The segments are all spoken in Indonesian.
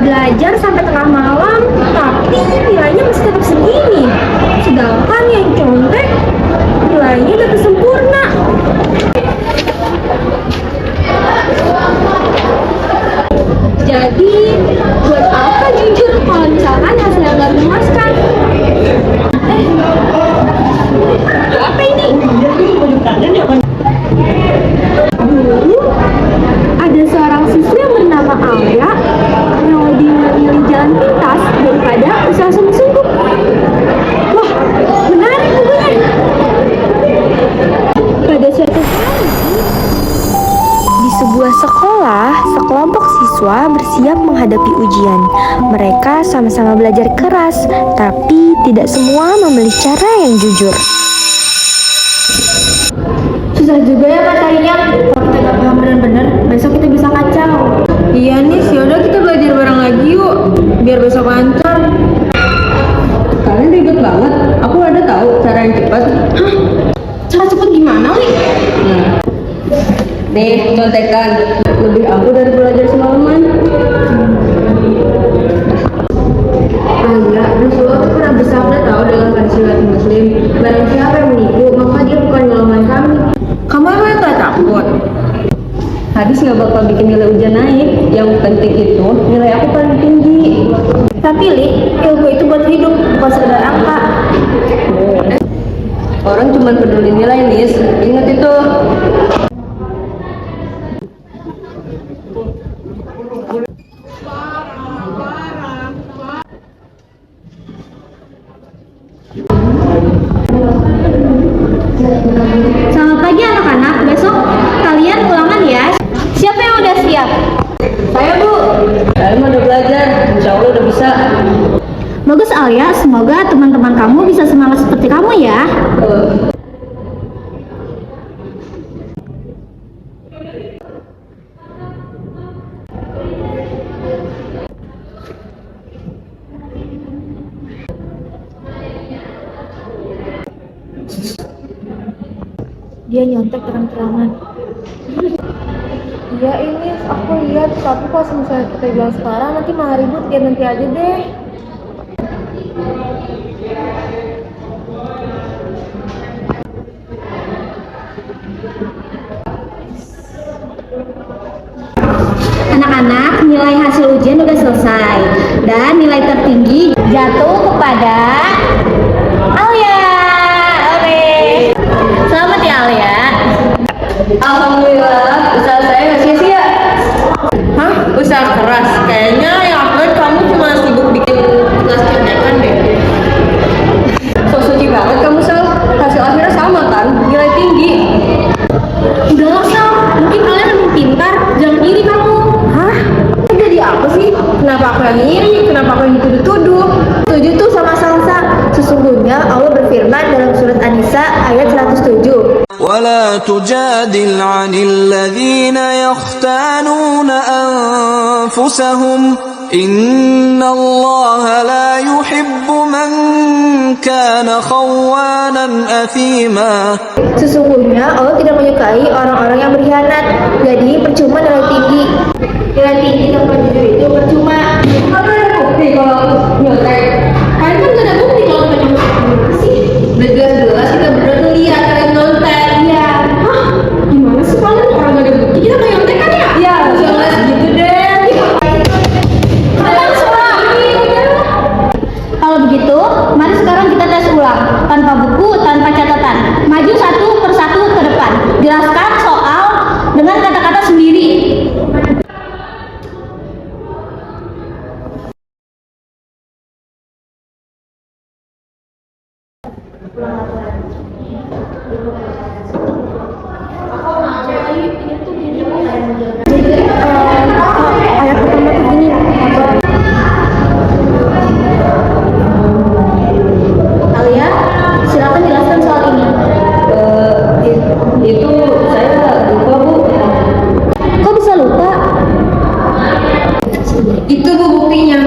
belajar sampai tengah malam, tapi nilainya masih tetap segini. Sedangkan yang contek nilainya udah sempurna. Jadi, buat apa jujur kalau misalkan hasilnya nggak memuaskan? Apa ini? Dulu, ada seorang siswa yang bernama Alia yang lebih memilih jalan pintas daripada usaha sungguh-sungguh. Wah, menarik bukunya. Pada suatu hari, di sebuah sekolah, sekelompok siswa bersiap menghadapi ujian. Mereka sama-sama belajar keras, tapi tidak semua memilih cara yang jujur. Susah juga ya materinya. Kalau kita gak paham benar-benar, besok kita bisa kacau. Iya nih, yaudah kita belajar bareng lagi yuk, biar besok lancar. Kalian ribet banget. Aku ada tahu cara yang cepat. Hah? Cara cepet gimana nih? Nih, contekan. Lebih ampuh dari belajar semalaman. Enggak, Rasulullah itu pernah bersabda tahu dalam hadis riwayat Muslim, barang siapa yang menipu, maka dia bukan golongan kami. Kamu emang gak takut? Hadis gak bakal bikin nilai ujian naik. Yang penting itu nilai aku paling tinggi. Tapi Li, ilmu itu buat hidup, bukan sekedar angka. Orang cuma peduli nilai, Nis. Ingat itu. Selamat pagi anak-anak, besok kalian ulangan ya. Siapa yang udah siap? Saya, Bu. Saya mah udah belajar. Insya Allah udah bisa. Bagus Alia, semoga teman-teman kamu bisa semangat seperti kamu ya. Dia nyontek terang-terangan. Iya ini aku lihat, tapi kalau misalnya kita bilang sekarang nanti malah ribut, ya nanti aja deh. Anak-anak, nilai hasil ujian udah selesai dan nilai tertinggi jatuh kepada Alia. Oke. Selamat ya Alia. Alhamdulillah, usaha saya nggak sia-sia. Hah? Usaha keras? Kayaknya yang aku lihat kamu cuma sibuk bikin kelas contekan deh. So suci banget kamu, Sal. Hasil akhirnya sama kan? Nilai tinggi. Udahlah Sal, mungkin kalian lebih pintar, jangan iri kamu. Hah? Jadi apa sih? Kenapa aku yang iri? Kenapa aku yang dituduh-tuduh? Setuju tuh sama Salsa. Sesungguhnya Allah berfirman dalam surat An-Nisa ayat 107. ولا تجادل عن الذين يختانون أنفسهم إن الله لا يحب من كان خوانا أثيما. Sesungguhnya Allah tidak menyukai orang-orang yang berkhianat. Jadi percuma nilai tinggi. Nilai tinggi tanpa jujur itu percuma. Apa ada bukti kalau aku nyontek? Kalian kan gak ada bukti kalau kita nyontek sih. Udah jelas-jelas kita berdua tuh lihat kalian nyontek. Iya. Hah? Gimana sih kalian? Orang gak ada bukti kita kayak nyontek kan ya? Ya, jelas gitu deh. Kalian semua. Kalau begitu, mari sekarang kita tes ulang. Tanpa buku, tanpa catatan. Maju satu persatu ke depan. Jelaskan soal dengan kata-kata sendiri. Ayat pertama tuh gini. Alia, silakan jelaskan soal ini. Itu saya lupa, Bu. Kok bisa lupa? Itu Bu buktinya.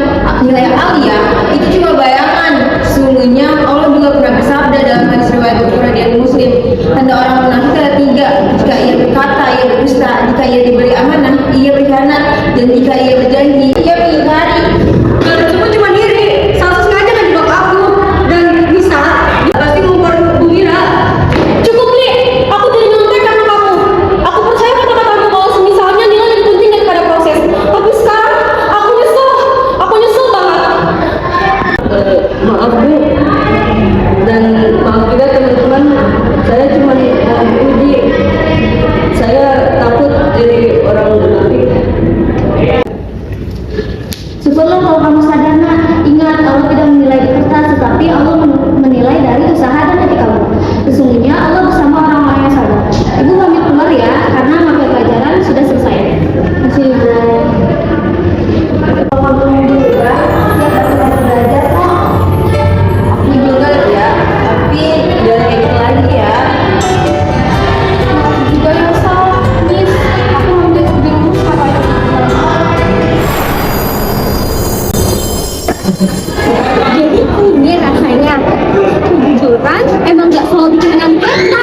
Nilai Alia itu cuma bayangan. Sesungguhnya Allah juga pernah bersabda dalam hadis riwayat Bukhari dan Muslim, tanda orang munafik ada 3. Jika ia berkata, ia berdusta. Jika ia diberi amanah, ia berkhianat. Dan jika ia berjanji, ia mengingkari. Syukurlah kalau kamu sadar nak. Ingat, Allah tidak menilai di kertas, tetapi Allah menilai dari usaha dan hati kamu. Sesungguhnya Allah bersama orang-orang yang sabar. Ibu pamit keluar ya, karena mata pelajaran sudah selesai. Masih Ibu. Aku juga ya, tapi jangan kayak gitu lagi ya. Juga ya Sal, Miss, aku mau di rumah apa ya? Jadi ini rasanya kejujuran emang gak selalu bikin menyenangkan.